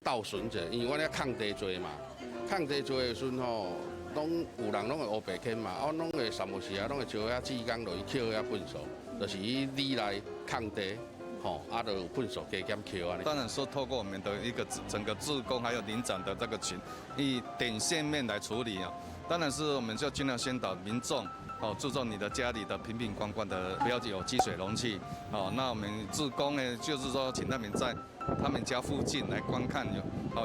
倒顺者，因为阮遐空地多嘛，空地多的时阵吼，拢有人拢会黑白捡嘛，拢会三不时啊，拢会招遐志工落去捡遐粪扫，就是以里来空地。就有粪扫加减扣啊。当然说，透过我们的一个整个志工还有领长的这个群，以点线面来处理啊。当然是我们就尽量宣导民众注重你的家里的瓶瓶罐罐的不要有积水容器。那我们志工呢，就是说请他们在他们家附近来观看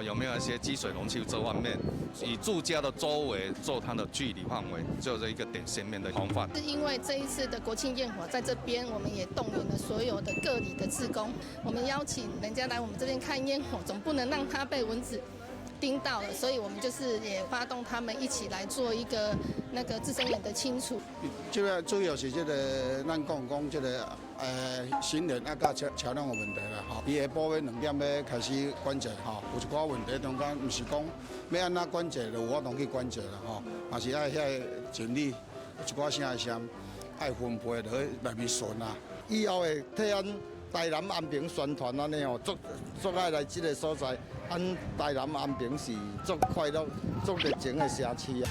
有没有一些积水容器这方面，以住家的周围做它的距离范围，就是一个点线面的防范。是因为这一次的国庆焰火在这边，我们也动员了所有的各里的志工，我们邀请人家来我们这边看焰火，总不能让它被蚊子叮到了，所以我们就是也发动他们一起来做一个那个自身眼的清除。这个主要是这个咱讲这个行人啊，甲桥梁的问题啦吼。伊下晡尾2点要开始管制吼，有一寡问题中间唔是讲要安怎管制，就有法度去管制啦吼，嘛是爱遐整理，有一寡啥啥爱分配落去内面顺啊。以后会替咱台南安平宣传安尼哦，足爱来这个所在。咱台南安平是足快乐、足热情的城市啊。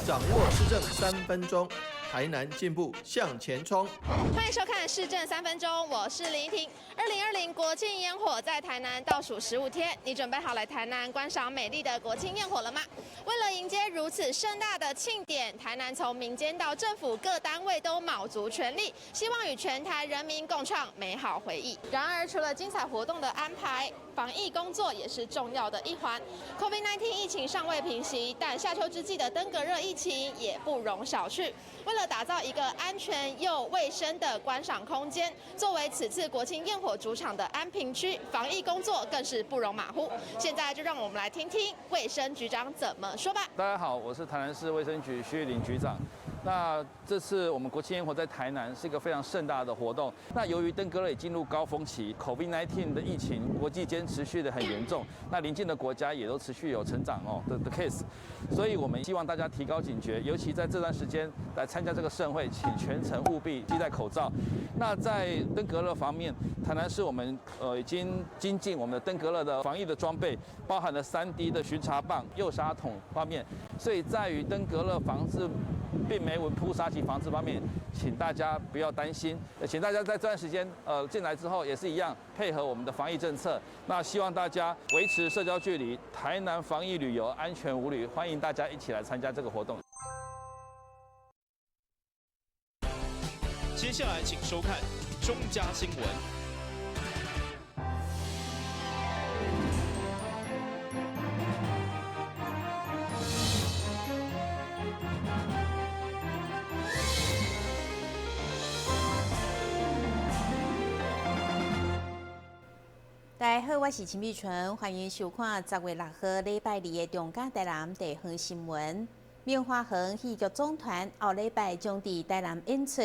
掌握市政3分钟，台南进步向前冲。欢迎收看市政3分钟，我是林依婷。2020国庆烟火在台南倒数15天，你准备好来台南观赏美丽的国庆焰火了吗？为了迎接如此盛大的庆典，台南从民间到政府各单位都卯足全力，希望与全台人民共创美好回忆。然而，除了精彩活动的安排，防疫工作也是重要的一环。COVID-19 疫情尚未平息，但夏秋之际的登革热疫情也不容小觑。为了打造一个安全又卫生的观赏空间，作为此次国庆焰火主场的安平区，防疫工作更是不容马虎。现在就让我们来听听卫生局长怎么说吧。大家好，我是台南市卫生局徐玉林局长。那这次我们国庆烟火在台南是一个非常盛大的活动。那由于登革热已进入高峰期 ，COVID-19 的疫情国际间持续的很严重，那邻近的国家也都持续有成长的 case， 所以我们希望大家提高警觉，尤其在这段时间来参加这个盛会，请全程务必佩戴口罩。那在登革热方面，台南市我们已经精进我们的登革热的防疫的装备，包含了3D 的巡查棒、诱杀筒方面，所以在于登革热防治病媒蚊扑杀及防治方面，请大家不要担心，请大家在这段时间进来之后也是一样配合我们的防疫政策。那希望大家维持社交距离，台南防疫旅游安全无虑，欢迎大家一起来参加这个活动。接下来请收看中嘉新闻。大家好，我是陈碧纯，欢迎收看10月6号礼拜2的中嘉台南地方新闻。棉花园戏剧总团后礼拜将伫台南演出，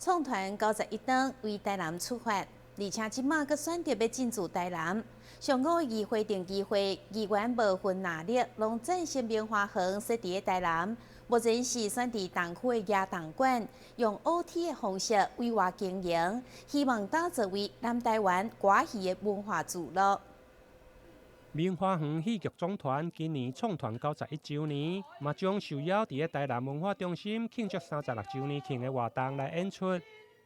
创团91档为台南出发，而且即马阁选择要进驻台南。上午议会定机会，议员无分哪力，拢赞成棉花园设伫台南。目前是选伫东区的亚东馆，用 OT 的方式委外经营，希望打造为南台湾歌戏的文化聚落。棉花园戏剧总团今年创团91周年，嘛将受邀伫台南文化中心庆祝36周年庆的活动来演出。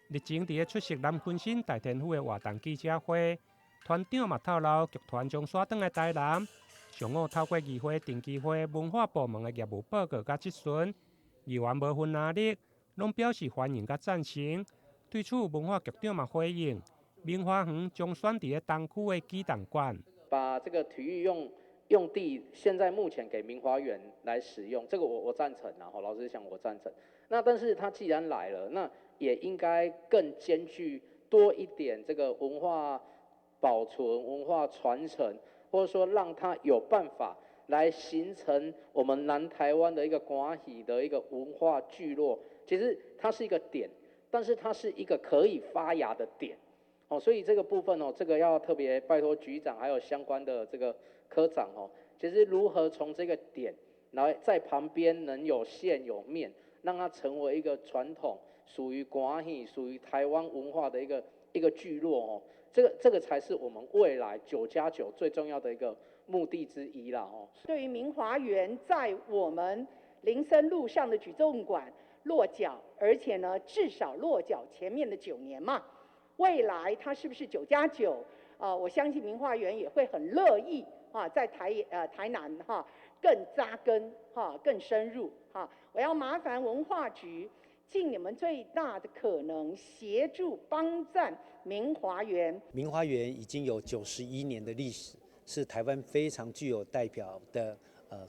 日前伫出席南昆新大天府的活动记者会，团长嘛透露，剧团将徙转来台南。上午透过议会定期会文化部门的业务报告甲质询，议员无分哪力，拢表示欢迎甲赞成。对此，文化局长嘛回应，棉花园将选伫东区的基隆馆。把这个体育用地现在目前给明华园来使用，这个我赞成啊，老实讲我赞成。那但是他既然来了，那也应该更兼具多一点这个文化保存、文化传承，或者说让它有办法来形成我们南台湾的一个歌戏的一个文化聚落。其实它是一个点，但是它是一个可以发芽的点。所以这个部分这个要特别拜托局长还有相关的这个科长其实如何从这个点来在旁边能有线有面，让它成为一个传统属于歌戏、属于台湾文化的一个一个聚落哦，这个才是我们未来9+9最重要的一个目的之一啦哦。对于明华园在我们林森路上的举重馆落脚，而且呢至少落脚前面的9年嘛，未来它是不是9+9？我相信明华园也会很乐意在台南更扎根更深入我要麻烦文化局尽你们最大的可能协助帮赞明华园。明华园已经有91年的历史，是台湾非常具有代表的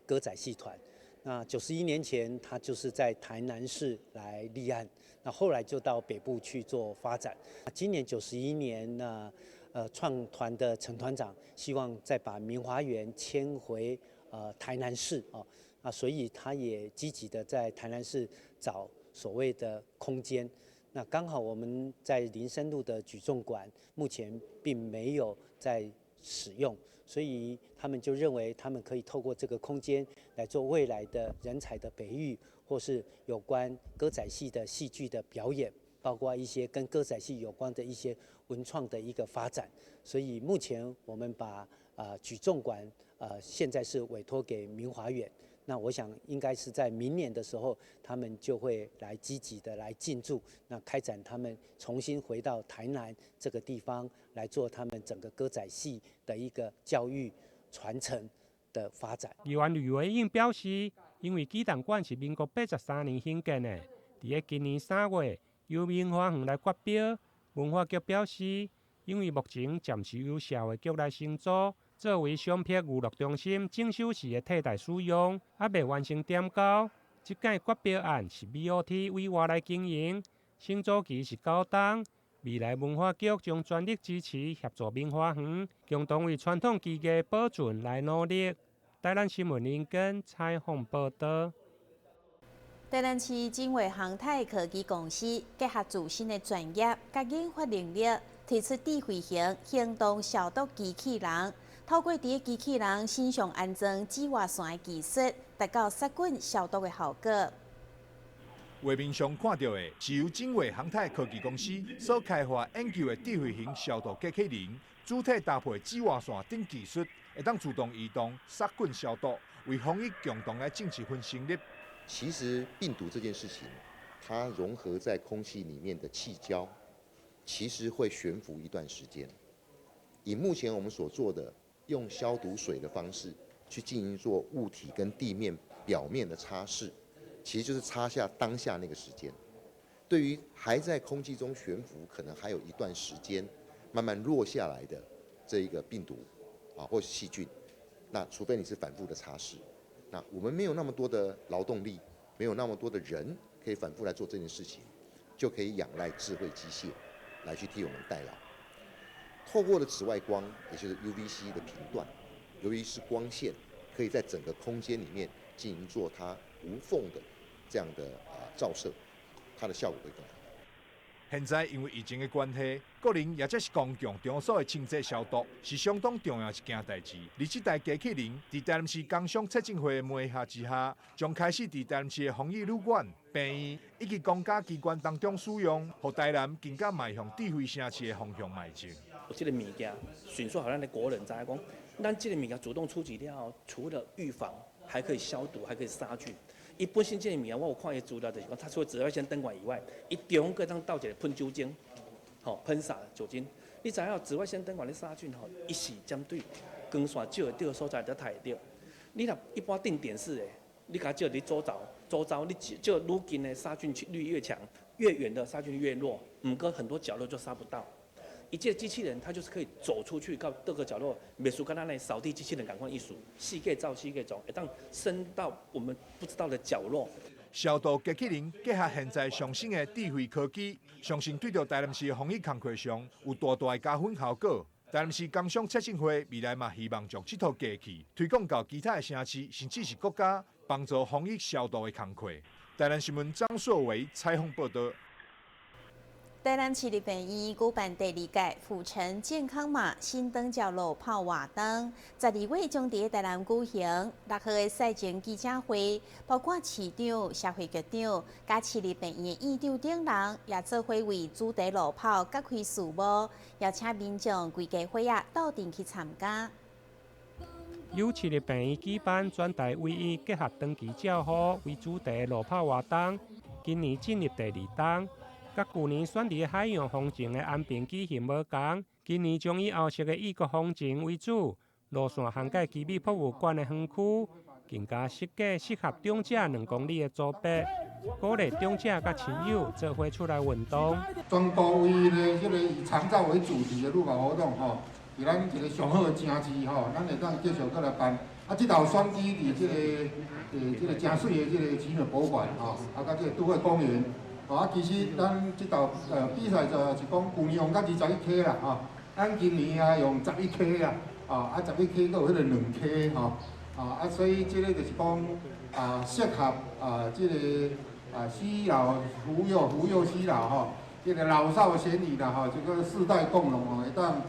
歌仔戏团。那91年前，它就是在台南市来立案，那后来就到北部去做发展。今年91年创团的陈团长希望再把明华园迁回台南市所以他也积极的在台南市找所谓的空间。那刚好我们在林森路的举重馆目前并没有在使用，所以他们就认为他们可以透过这个空间来做未来的人才的培育，或是有关歌仔戏的戏剧的表演，包括一些跟歌仔戏有关的一些文创的一个发展。所以目前我们把举重馆现在是委托给明华园。那我想应该是在明年的时候，他们就会来积极的来进驻，那开展他们重新回到台南这个地方来做他们整个歌仔戏的一个教育传承的发展。议员吕维英表示，因为纪念馆是民国83年兴建的，在今年3月由明华园来发表。文化局表示，因为目前暂时由社会局来承租，作为商业娱乐中心整修时的替代使用，未完成点交。这届发表案是 BOT 委外来经营，承租期是9档。未来文化局将全力支持协助明华园，共同为传统技艺保存来努力。台南新闻林根采访报道。台南市经纬航太科技公司结合自身的专业甲研发能力，推出智慧型行动消毒机器人，透过伫机器人身上安装紫外线的技术，达到杀菌消毒的效果。画面上看到的是由经纬航太科技公司所开发研究的智慧型消毒机器人，主体搭配紫外线等技术，会当自动移动、杀菌消毒，为防疫共同来尽一份心力。其实病毒这件事情，它融合在空气里面的气胶，其实会悬浮一段时间。以目前我们所做的，用消毒水的方式去进行做物体跟地面表面的擦拭，其实就是擦下当下那个时间。对于还在空气中悬浮，可能还有一段时间慢慢落下来的这一个病毒或是细菌，那除非你是反复的擦拭。那我们没有那么多的劳动力，没有那么多的人可以反复来做这件事情，就可以仰赖智慧机械来去替我们代劳。透过了紫外光，也就是 UVC 的频段，由于是光线，可以在整个空间里面进行做它无缝的这样的照射，它的效果会更好。现在因为疫情的关系，个人也即是公共场所的清洁消毒是相当重要一件代志。而这台机器人伫台南市工商促进会的媒合之下，将开始伫台南市的防疫旅馆、病院以及公家机关当中使用，让台南更加迈向智慧城市的方向迈进。这个物件，迅速好像的国人知影讲，咱这个物件主动出击了后，除了预防，还可以消毒，还可以杀菌。伊本身这个物件，我有看伊资料，就是讲，它除了紫外线灯管以外，伊中个当倒一个喷酒精，喷洒酒精。你知影紫外线灯管咧杀菌伊是针对光线照会到的所在才睇得到。你若一般定点式的，你甲照你周遭你照愈近的杀菌率越强，越远的杀菌率越弱，唔过很多角落就杀不到。一届机器人，它就是可以走出去，到各个角落，美术跟它那扫地机器人赶快艺术，细个照细个走，会当伸到我们不知道的角落。消毒机器人结合现在上新的智慧科技，相信对着台南市的防疫工作上有大大的加分效果。台南市工商促进会未来嘛希望将这套机器推广到其他的城市，甚至是国家，帮助防疫消毒的工作。台南新闻张硕维采访报道。台南市立病院举办第2届府城健康码新灯照路跑活动，12月将伫台南举行。6号的赛前记者会，包括市长、社会局长、加市立病院院长等人，也做伙为主题路跑揭开序幕，邀请民众规家伙仔到场去参加。由市立病院举办全台唯一结合长期照护为主题路跑活动，今年进入第2档。甲去年选伫海洋风情的安平举行无同，今年将以欧式的异国风情为主，路线涵盖基美博物馆的园区，更加设计适合长者2公里的组别，鼓励长者甲亲友做伙出来运动。全部以这个以长照为主题的路跑活动吼，伫咱一个上好的城市吼，咱会当继续搁来办。即头选址伫这个真水的这个奇美博物馆吼，甲这个都会公园。其实咱即道比赛就是讲，去年用到21K 啦，咱今年用11K 啦，11K 搁有迄个2K 所以即个就是讲适合即个西老扶幼西老即个老少咸宜啦这个世代共荣会当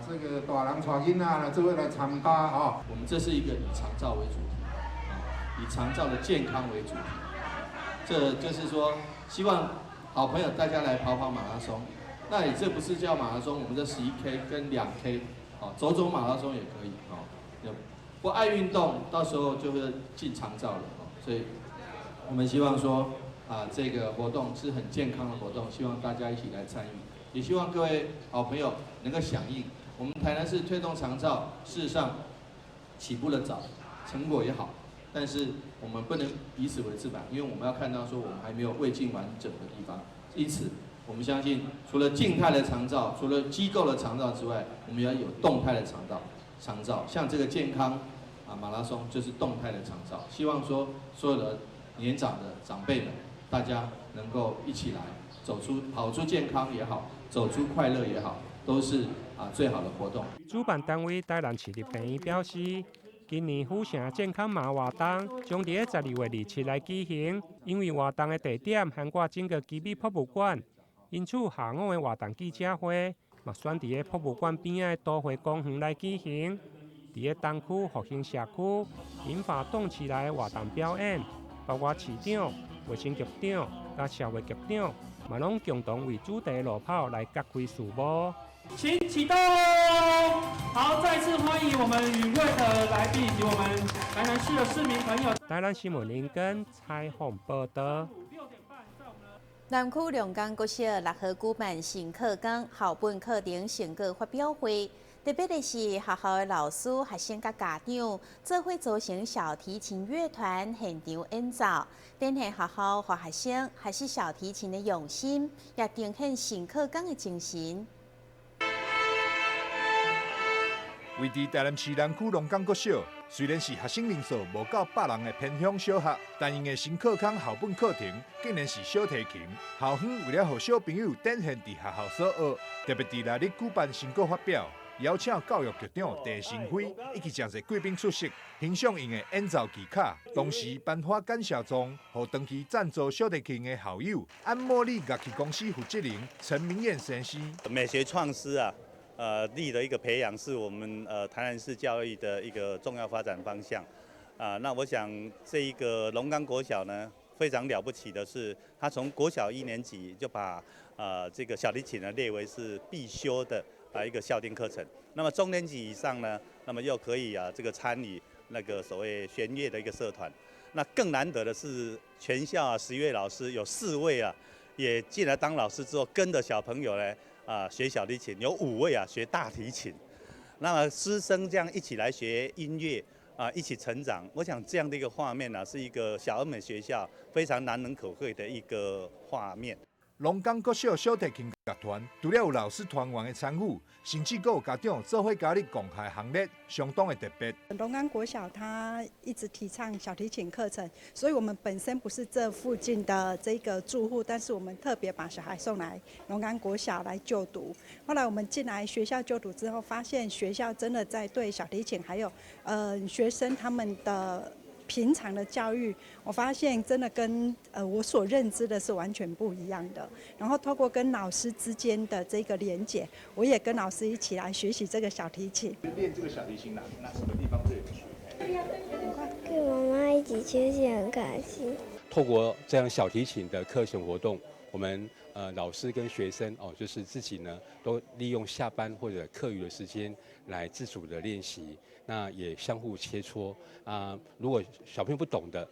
这个大人带囡仔啦，做伙来参加我们这是一个以长照为主题，以长照的健康为主题，这就是说。希望好朋友大家来跑马拉松，那这不是叫马拉松，我们这11K 跟2K，走马拉松也可以不爱运动，到时候就会进长照了所以我们希望说这个活动是很健康的活动，希望大家一起来参与，也希望各位好朋友能够响应。我们台南市推动长照，事实上起步的早，成果也好。但是我们不能以此为翅膀，因为我们要看到说我们还没有未尽完整的地方。因此，我们相信除了静态的长照，除了机构的长照之外，我们要有动态的长照。像这个健康马拉松就是动态的长照。希望说所有的年长的长辈们，大家能够一起来跑出健康也好，走出快乐也好，都是最好的活动。主办单位台南市立病院表示。今年府城健康码活动将伫12月27来举行，因为活动的地点涵盖整个基美博物馆，因此下午的活动记者会嘛选伫个博物馆边仔的都会公园来举行。伫个东区复兴社区引发动起来的活动表演，包括市长、卫生局长、甲社会局长，嘛拢共同为主题路跑来揭开序幕。请启动！好，再次欢迎我们与会的来宾以及我们台南市的市民朋友。台南新闻林根采访报道。南区龙岗国小6号举办新课纲校本课程成果发表会，特别的是学校的老师、学生甲家长做伙组成小提琴乐团现场演奏，展现学校和学生学习小提琴的用心，也呈现新课纲的精神。位伫台南市南区龙岗国小，虽然是学生人数无到100人的偏乡小学，但因的新课纲校本课程竟然是小提琴。校方为了让小朋友展现伫学校所学，特别伫内日举办成果发表，邀请教育局长陈成辉以及真侪贵宾出席，欣赏因的演奏技巧。同时颁发感谢状，予长期赞助小提琴的校友安茉莉乐器公司负责人陈明燕先生。美学创思力的一个培养是我们台南市教育的一个重要发展方向。那我想这一个龙岗国小呢，非常了不起的是，他从国小1年级就把这个小提琴呢列为是必修的一个校定课程。那么中年级以上呢，那么又可以这个参与那个所谓弦乐的一个社团。那更难得的是，全校11位老师有4位也进来当老师之后，跟着小朋友呢。学小提琴，有5位学大提琴，那么师生这样一起来学音乐一起成长，我想这样的一个画面是一个小而美学校非常难能可贵的一个画面。龙岗国小小提琴乐团除了有老师团员的参与，甚至还有家长做伙加入共开行列，相当的特别。龙岗国小它一直提倡小提琴课程，所以我们本身不是这附近的这个住户，但是我们特别把小孩送来龙岗国小来就读。后来我们进来学校就读之后，发现学校真的在对小提琴还有学生他们的平常的教育，我发现真的跟我所认知的是完全不一样的。然后透过跟老师之间的这个连结，我也跟老师一起来学习这个小提琴。练这个小提琴那什么地方最有趣？跟妈妈一起学习很开心。透过这样小提琴的课程活动，我们老师跟学生就是自己呢都利用下班或者课余的时间来自主的练习，那也相互切磋如果小朋友不懂的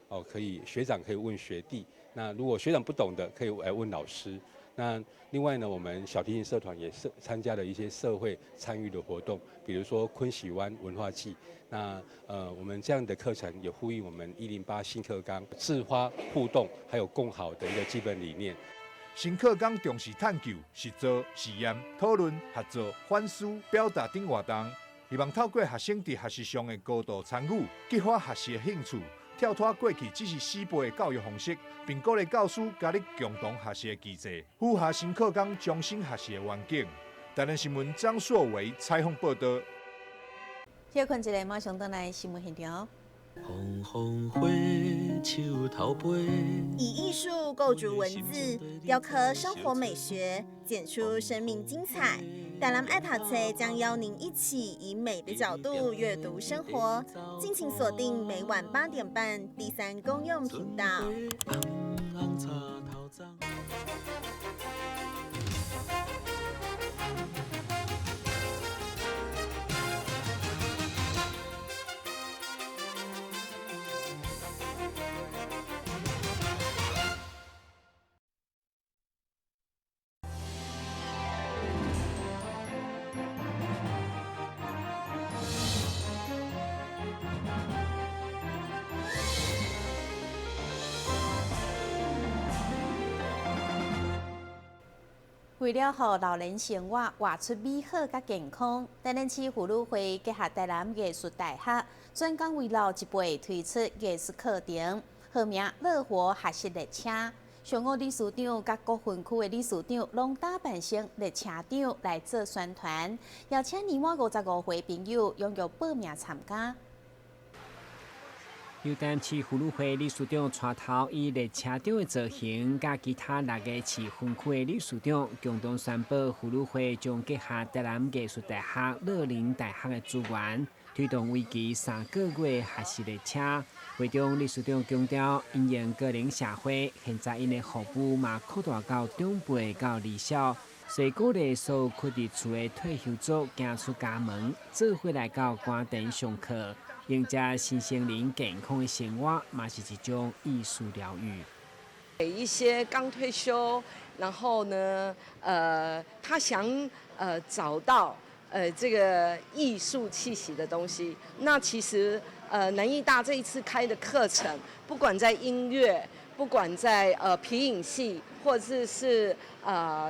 学长可以问学弟，那如果学长不懂的可以来问老师。那另外呢，我们小提琴社团也参加了一些社会参与的活动，比如说昆喜湾文化季。那我们这样的课程也呼应我们108新课纲自发互动还有共好的一个基本理念。新课纲重视探究、实作、实验、讨论、合作、反思、表达等活动，希望透过学生在学习上的高度参与，激发学习的兴趣，跳脱过去只是死背的教育方式，并鼓励教师加入共同学习的机制，符合新课纲终身学习的环境。台南新闻张硕维采访报道。休困一下，马上回来新闻现场。以艺术构筑文字，雕刻生活美学，剪出生命精彩。台南爱读册将邀您一起以美的角度阅读生活，敬请锁定每晚8点半第3公用频道。为了让老人生活活出美好甲健康，台南市妇女会结合台南艺术大学，专讲为老一辈推出艺术课程，号名“乐活学习列车”。常务理事长甲各分区的理事长拢打扮成列车长来做宣传，邀请年满55岁朋友踊跃报名参加。由台南市妇女会理事长带头，以列车长的造型，甲其他6个市分区的理事长共同宣布，妇女会将结合台南艺术大学、乐龄大学的资源，推动为期3个月学习列车。会中理事长强调，因应个人社会，现在因的服务嘛扩大到长辈到儿小，所以鼓励所有缺伫厝的退休族行出家门，做伙来到官店上课。迎接新生灵健康的生活，嘛是一种艺术疗愈。给一些刚退休，然后呢，他想找到这个艺术气息的东西。那其实南艺大这一次开的课程，不管在音乐，不管在皮影戏，或者是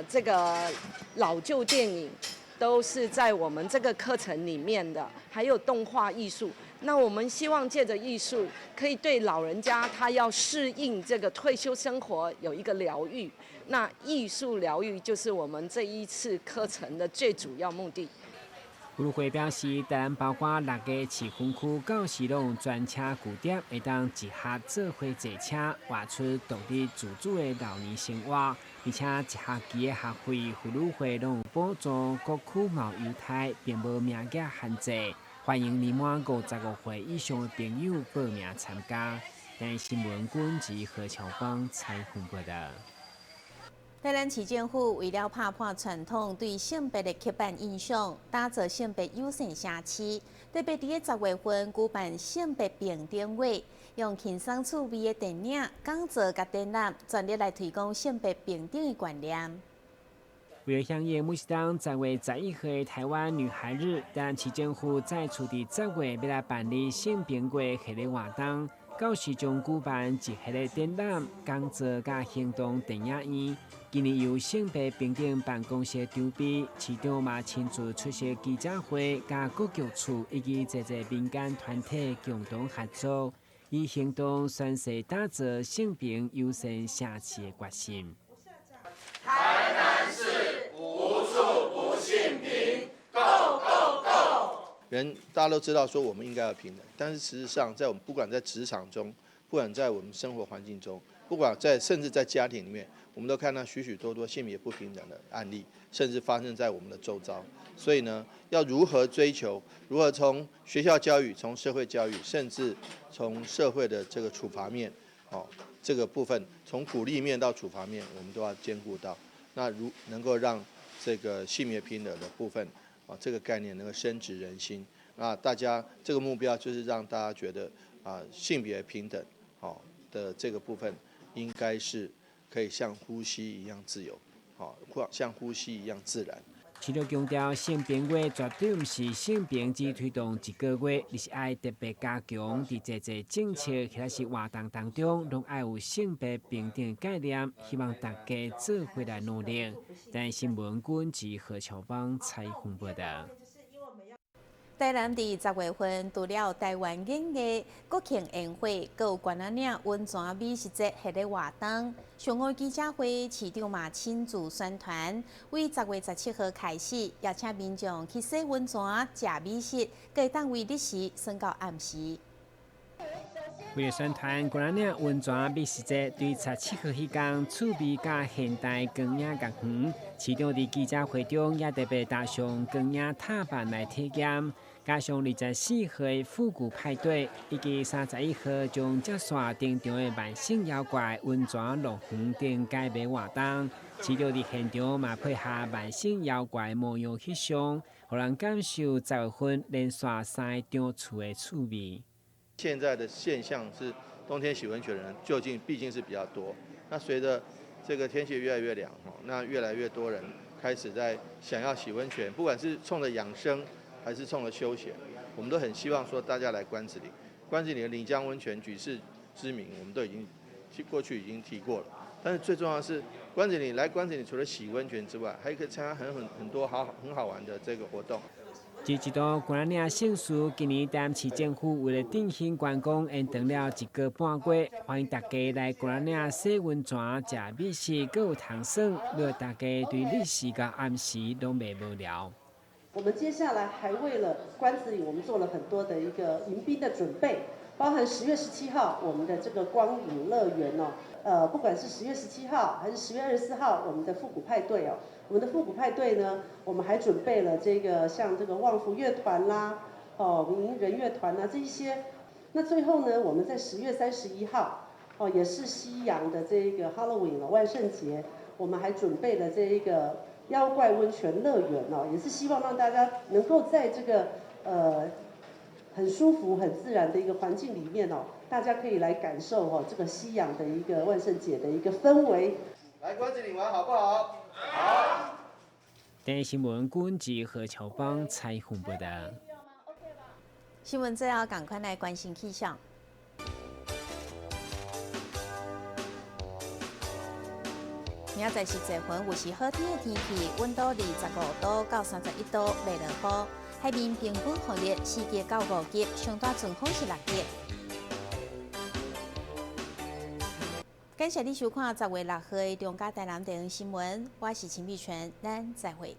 这个老旧电影，都是在我们这个课程里面的，还有动画艺术。那我们希望借着艺术，可以对老人家他要适应这个退休生活有一个疗愈。那艺术疗愈就是我们这一次课程的最主要目的。妇女会表示，台南包括6个市分区到时拢专车据点，会当集合做伙坐车，活出独立自主的老年生活。而且一学期的学费，妇女会拢有补助，各区冇优待，并无名额限制。欢迎年满55岁以上的朋友报名参加。台南新闻官及何乔芳采访报道。台南市政府为了打破传统对性别的刻板印象，打造性别友善社区，特别伫10月份举办性别平等月，用轻松趣味的电影、讲座甲展览，全力来推广性别平等的观念。为了响应牧师党10月11号的台湾女孩日，台南市政府再处伫10月要来办理性平月系列活动，到时将举办一系列展览、讲座甲行动电影院。今年由性别平等办公室筹备，市长嘛亲自出席记者会，甲各局处以及侪民间团体共同合作，以行动宣示打造性平友善社区的决心。台南市无处不性平 ，Go Go Go！大家都知道说我们应该要平等，但是事实上，在我们不管在职场中，不管在我们生活环境中，不管甚至在家庭里面，我们都看到许许多多性别不平等的案例，甚至发生在我们的周遭。所以呢，要如何追求，如何从学校教育、从社会教育，甚至从社会的这个处罚面，这个部分，从鼓励面到处罚面，我们都要兼顾到。那能够让这个性别平等的部分，这个概念能够深植人心。那大家这个目标就是让大家觉得性别平等的这个部分，应该是可以像呼吸一样自由，像呼吸一样自然。除了强调性平月绝对不是性平只推动一个月，而是爱特别加强伫这政策或者是活动当中，拢爱有性别平等概念，希望大家做伙来努力。但新闻军及何乔邦采访报道。台南伫10月份，除了台湾演艺、国庆宴会，佮有关仔岭温泉美食节系列活动。上午记者会，市长嘛亲自宣传，为10月17号开始，邀请民众去洗温泉、食美食，佮当为日时算到暗时。为了宣传关仔岭温泉美食节，对17号迄天趣味甲现代光影乐园，市长伫记者会中也特别搭上光影踏板来体验。加上24号的复古派对，以及31号将接线登场的万圣妖怪温泉乐园等改变活动，市长伫现场嘛配合万圣妖怪模样翕相，互人感受10月份连续3场厝的趣味。现在的现象是，冬天洗温泉的人毕竟是比较多。那随着这个天气越来越凉，那越来越多人开始在想要洗温泉，不管是冲着养生，还是冲着休闲，我们都很希望说大家来关子岭。关子岭的临江温泉举世知名，我们都过去已经提过了。但是最重要的是，关子岭除了洗温泉之外，还可以参加很多很好玩的这个活动。这一道关仔岭盛事，今年台南市政府为了振兴观光，延长了1个半月，欢迎大家来关仔岭洗温泉、食美食，佮有通耍，让大家对日时甲暗时都袂无聊。我们接下来还为了关子岭，我们做了很多的一个迎宾的准备，包含10月17号我们的这个光影乐园不管是10月17号还是10月24号我们的复古派对我们的复古派对呢，我们还准备了这个像这个旺福乐团啦，名人乐团啦这一些。那最后呢，我们在10月31号也是西洋的这个 Halloween 万圣节，我们还准备了这一个妖怪温泉乐园也是希望让大家能够在这个很舒服、很自然的一个环境里面大家可以来感受这个西洋的一个万圣节的一个氛围。来关子岭玩好不好？好。台新闻军及何乔邦采访报道。新闻最后赶快来关心气象。明仔载是10分，有时好天的天气，温度25度到31度，袂落雨。海面平均风力4级到5级，上大阵风是6级。感谢你收看10月6号的中嘉台南地方新闻，我是陈碧泉，咱再会。